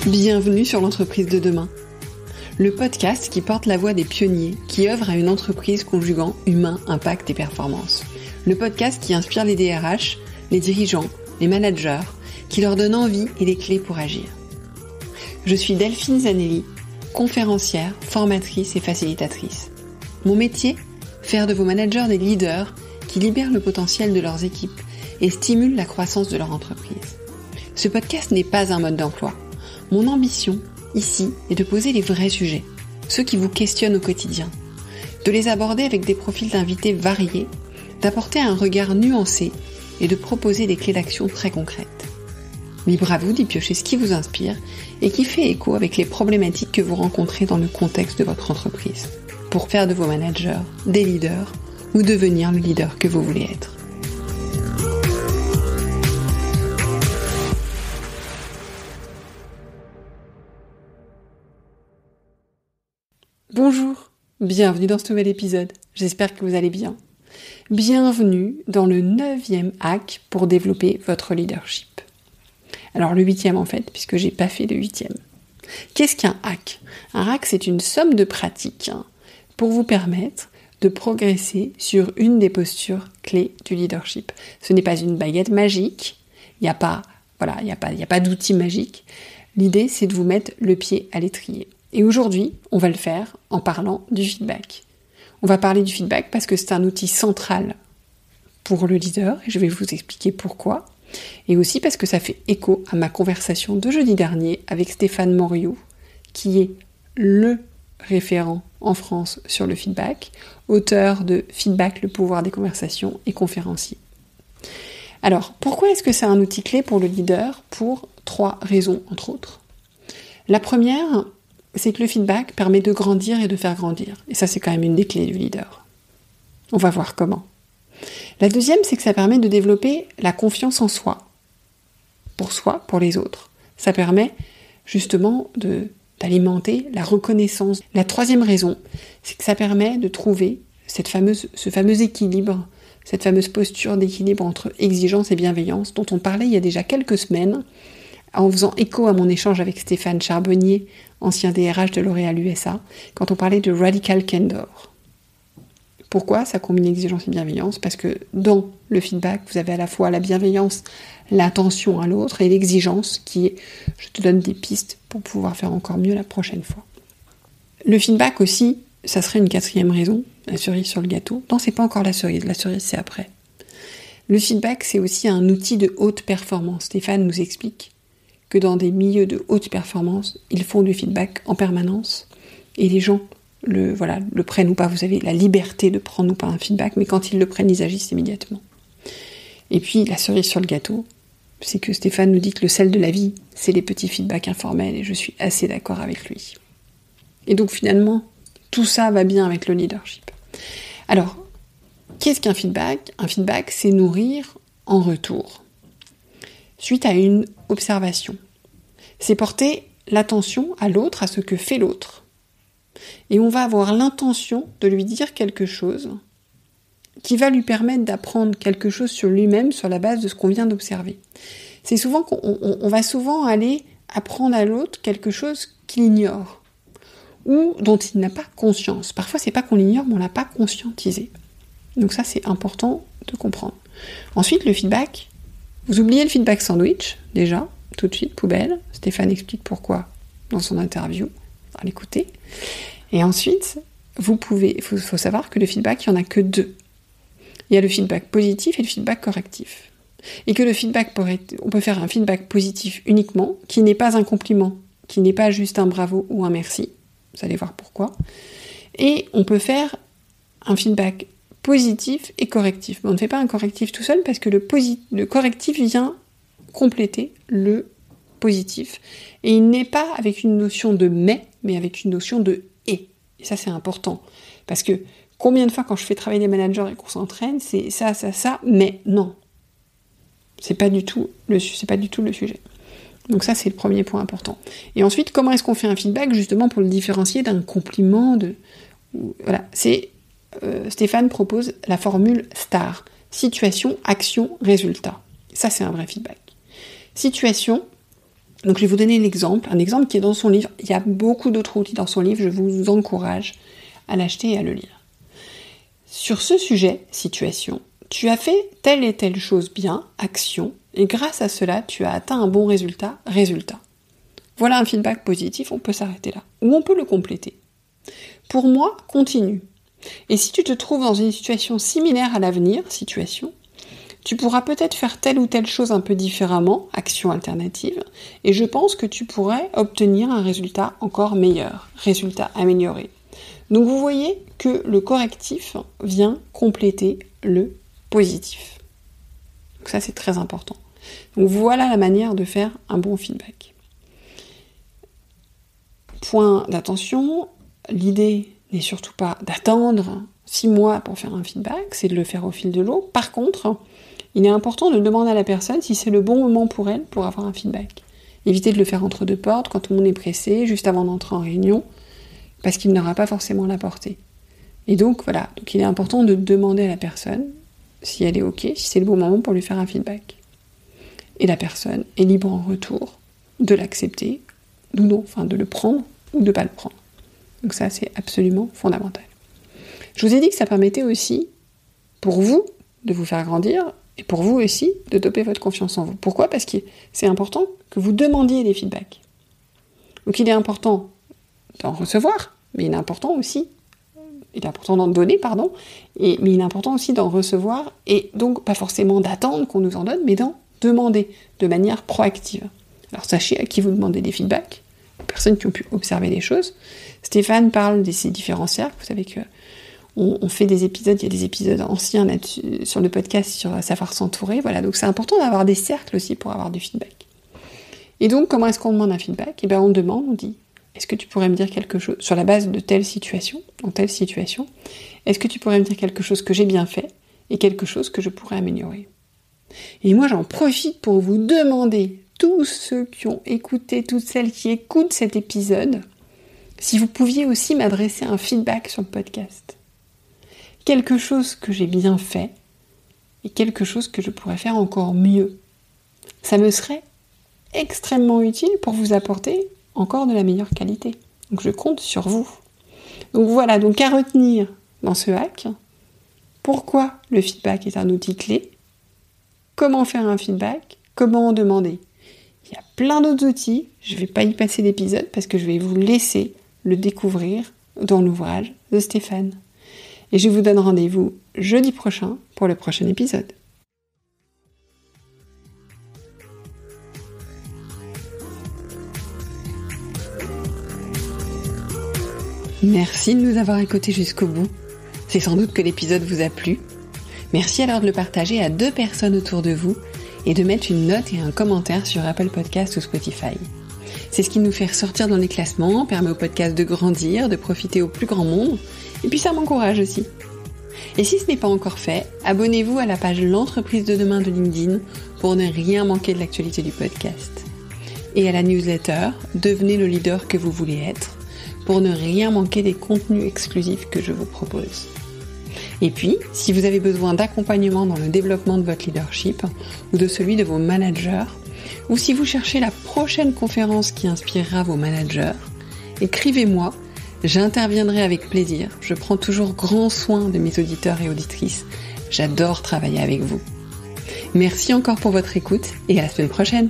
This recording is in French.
Bienvenue sur l'entreprise de demain, le podcast qui porte la voix des pionniers qui œuvrent à une entreprise conjuguant humain, impact et performance. Le podcast qui inspire les DRH, les dirigeants, les managers, qui leur donne envie et les clés pour agir. Je suis Delphine Zanelli, conférencière, formatrice et facilitatrice. Mon métier, faire de vos managers des leaders qui libèrent le potentiel de leurs équipes et stimulent la croissance de leur entreprise. Ce podcast n'est pas un mode d'emploi. Mon ambition, ici, est de poser les vrais sujets, ceux qui vous questionnent au quotidien, de les aborder avec des profils d'invités variés, d'apporter un regard nuancé et de proposer des clés d'action très concrètes. Libre à vous d'y piocher ce qui vous inspire et qui fait écho avec les problématiques que vous rencontrez dans le contexte de votre entreprise, pour faire de vos managers des leaders ou devenir le leader que vous voulez être. Bonjour, bienvenue dans ce nouvel épisode, j'espère que vous allez bien. Bienvenue dans le 9e hack pour développer votre leadership. Alors le 8e en fait, puisque j'ai pas fait le 8e. Qu'est-ce qu'un hack ? Un hack, c'est une somme de pratiques pour vous permettre de progresser sur une des postures clés du leadership. Ce n'est pas une baguette magique, il n'y a pas d'outil magique. L'idée, c'est de vous mettre le pied à l'étrier. Et aujourd'hui, on va le faire en parlant du feedback. On va parler du feedback parce que c'est un outil central pour le leader, et je vais vous expliquer pourquoi. Et aussi parce que ça fait écho à ma conversation de jeudi dernier avec Stéphane Moriou, qui est le référent en France sur le feedback, auteur de Feedback, le pouvoir des conversations et conférencier. Alors, pourquoi est-ce que c'est un outil clé pour le leader ? Pour 3 raisons, entre autres. La première, c'est que le feedback permet de grandir et de faire grandir. Et ça, c'est quand même une des clés du leader. On va voir comment. La deuxième, c'est que ça permet de développer la confiance en soi. Pour soi, pour les autres. Ça permet justement d'alimenter la reconnaissance. La troisième raison, c'est que ça permet de trouver ce fameux équilibre, cette fameuse posture d'équilibre entre exigence et bienveillance dont on parlait il y a déjà quelques semaines en faisant écho à mon échange avec Stéphane Charbonnier, ancien DRH de L'Oréal USA, quand on parlait de Radical Candor. Pourquoi ça combine exigence et bienveillance ? Parce que dans le feedback, vous avez à la fois la bienveillance, l'attention à l'autre et l'exigence qui est « je te donne des pistes pour pouvoir faire encore mieux la prochaine fois ». Le feedback aussi, ça serait une 4e raison, la cerise sur le gâteau. Non, c'est pas encore la cerise c'est après. Le feedback, c'est aussi un outil de haute performance. Stéphane nous explique que dans des milieux de haute performance, ils font du feedback en permanence et les gens le prennent ou pas. Vous avez la liberté de prendre ou pas un feedback, mais quand ils le prennent, ils agissent immédiatement. Et puis, la cerise sur le gâteau, c'est que Stéphane nous dit que le sel de la vie, c'est les petits feedbacks informels et je suis assez d'accord avec lui. Et donc finalement, tout ça va bien avec le leadership. Alors, qu'est-ce qu'un feedback ? Un feedback, c'est nourrir en retour. Suite à une observation. C'est porter l'attention à l'autre, à ce que fait l'autre. Et on va avoir l'intention de lui dire quelque chose qui va lui permettre d'apprendre quelque chose sur lui-même sur la base de ce qu'on vient d'observer. C'est souvent qu'on va souvent aller apprendre à l'autre quelque chose qu'il ignore ou dont il n'a pas conscience. Parfois, c'est pas qu'on l'ignore, mais on l'a pas conscientisé. Donc ça, c'est important de comprendre. Ensuite, le feedback. Vous oubliez le feedback sandwich, déjà, tout de suite, poubelle. Stéphane explique pourquoi dans son interview. À l'écouter. Et ensuite, il faut savoir que le feedback, il n'y en a que 2. Il y a le feedback positif et le feedback correctif. Et que on peut faire un feedback positif uniquement, qui n'est pas un compliment, qui n'est pas juste un bravo ou un merci. Vous allez voir pourquoi. Et on peut faire un feedback positif et correctif. Mais on ne fait pas un correctif tout seul parce que le correctif vient compléter le positif. Et il n'est pas avec une notion de mais avec une notion de et. Et ça, c'est important. Parce que combien de fois, quand je fais travailler des managers et qu'on s'entraîne, c'est ça, mais non. C'est pas du tout le sujet. Donc ça, c'est le premier point important. Et ensuite, comment est-ce qu'on fait un feedback, justement, pour le différencier d'un compliment Voilà, Stéphane propose la formule STAR. Situation, action, résultat. Ça, c'est un vrai feedback. Situation, Donc je vais vous donner un exemple qui est dans son livre. Il y a beaucoup d'autres outils dans son livre, je vous encourage à l'acheter et à le lire. Sur ce sujet, situation, tu as fait telle et telle chose bien, action, et grâce à cela, tu as atteint un bon résultat. Voilà un feedback positif, on peut s'arrêter là. Ou on peut le compléter. Pour moi, continue. Et si tu te trouves dans une situation similaire à l'avenir, tu pourras peut-être faire telle ou telle chose un peu différemment, action alternative, et je pense que tu pourrais obtenir un résultat encore meilleur, résultat amélioré. Donc vous voyez que le correctif vient compléter le positif. Donc ça c'est très important. Donc voilà la manière de faire un bon feedback. Point d'attention, l'idée n'est surtout pas d'attendre 6 mois pour faire un feedback, c'est de le faire au fil de l'eau. Par contre, il est important de demander à la personne si c'est le bon moment pour elle pour avoir un feedback. Évitez de le faire entre deux portes, quand tout le monde est pressé, juste avant d'entrer en réunion, parce qu'il n'aura pas forcément la portée. Et donc voilà, donc il est important de demander à la personne si elle est OK, si c'est le bon moment pour lui faire un feedback. Et la personne est libre en retour de l'accepter, ou non, enfin de le prendre ou de ne pas le prendre. Donc ça, c'est absolument fondamental. Je vous ai dit que ça permettait aussi, pour vous, de vous faire grandir, et pour vous aussi, de doper votre confiance en vous. Pourquoi ? Parce que c'est important que vous demandiez des feedbacks. Donc il est important d'en recevoir, mais il est important d'en donner, mais il est important aussi d'en recevoir, et donc pas forcément d'attendre qu'on nous en donne, mais d'en demander de manière proactive. Alors sachez à qui vous demandez des feedbacks, aux personnes qui ont pu observer des choses. Stéphane parle de ces différents cercles, vous savez que on fait des épisodes, il y a des épisodes anciens là-dessus, sur le podcast sur savoir s'entourer, voilà, donc c'est important d'avoir des cercles aussi pour avoir du feedback. Et donc, comment est-ce qu'on demande un feedback ? On demande, on dit, est-ce que tu pourrais me dire quelque chose, sur la base de telle situation, est-ce que tu pourrais me dire quelque chose que j'ai bien fait, et quelque chose que je pourrais améliorer ? Et moi, j'en profite pour vous demander, tous ceux qui ont écouté, toutes celles qui écoutent cet épisode, si vous pouviez aussi m'adresser un feedback sur le podcast. Quelque chose que j'ai bien fait et quelque chose que je pourrais faire encore mieux. Ça me serait extrêmement utile pour vous apporter encore de la meilleure qualité. Donc je compte sur vous. Donc voilà, donc à retenir dans ce hack, pourquoi le feedback est un outil clé, comment faire un feedback, comment en demander. Il y a plein d'autres outils, je ne vais pas y passer d'épisode parce que je vais vous laisser le découvrir dans l'ouvrage de Stéphane. Et je vous donne rendez-vous jeudi prochain pour le prochain épisode. Merci de nous avoir écoutés jusqu'au bout. C'est sans doute que l'épisode vous a plu. Merci alors de le partager à 2 personnes autour de vous et de mettre une note et un commentaire sur Apple Podcasts ou Spotify. C'est ce qui nous fait ressortir dans les classements, permet au podcast de grandir, de profiter au plus grand monde, et puis ça m'encourage aussi. Et si ce n'est pas encore fait, abonnez-vous à la page L'entreprise de demain de LinkedIn pour ne rien manquer de l'actualité du podcast. Et à la newsletter, devenez le leader que vous voulez être pour ne rien manquer des contenus exclusifs que je vous propose. Et puis, si vous avez besoin d'accompagnement dans le développement de votre leadership ou de celui de vos managers, ou si vous cherchez la prochaine conférence qui inspirera vos managers, écrivez-moi, j'interviendrai avec plaisir. Je prends toujours grand soin de mes auditeurs et auditrices. J'adore travailler avec vous. Merci encore pour votre écoute et à la semaine prochaine.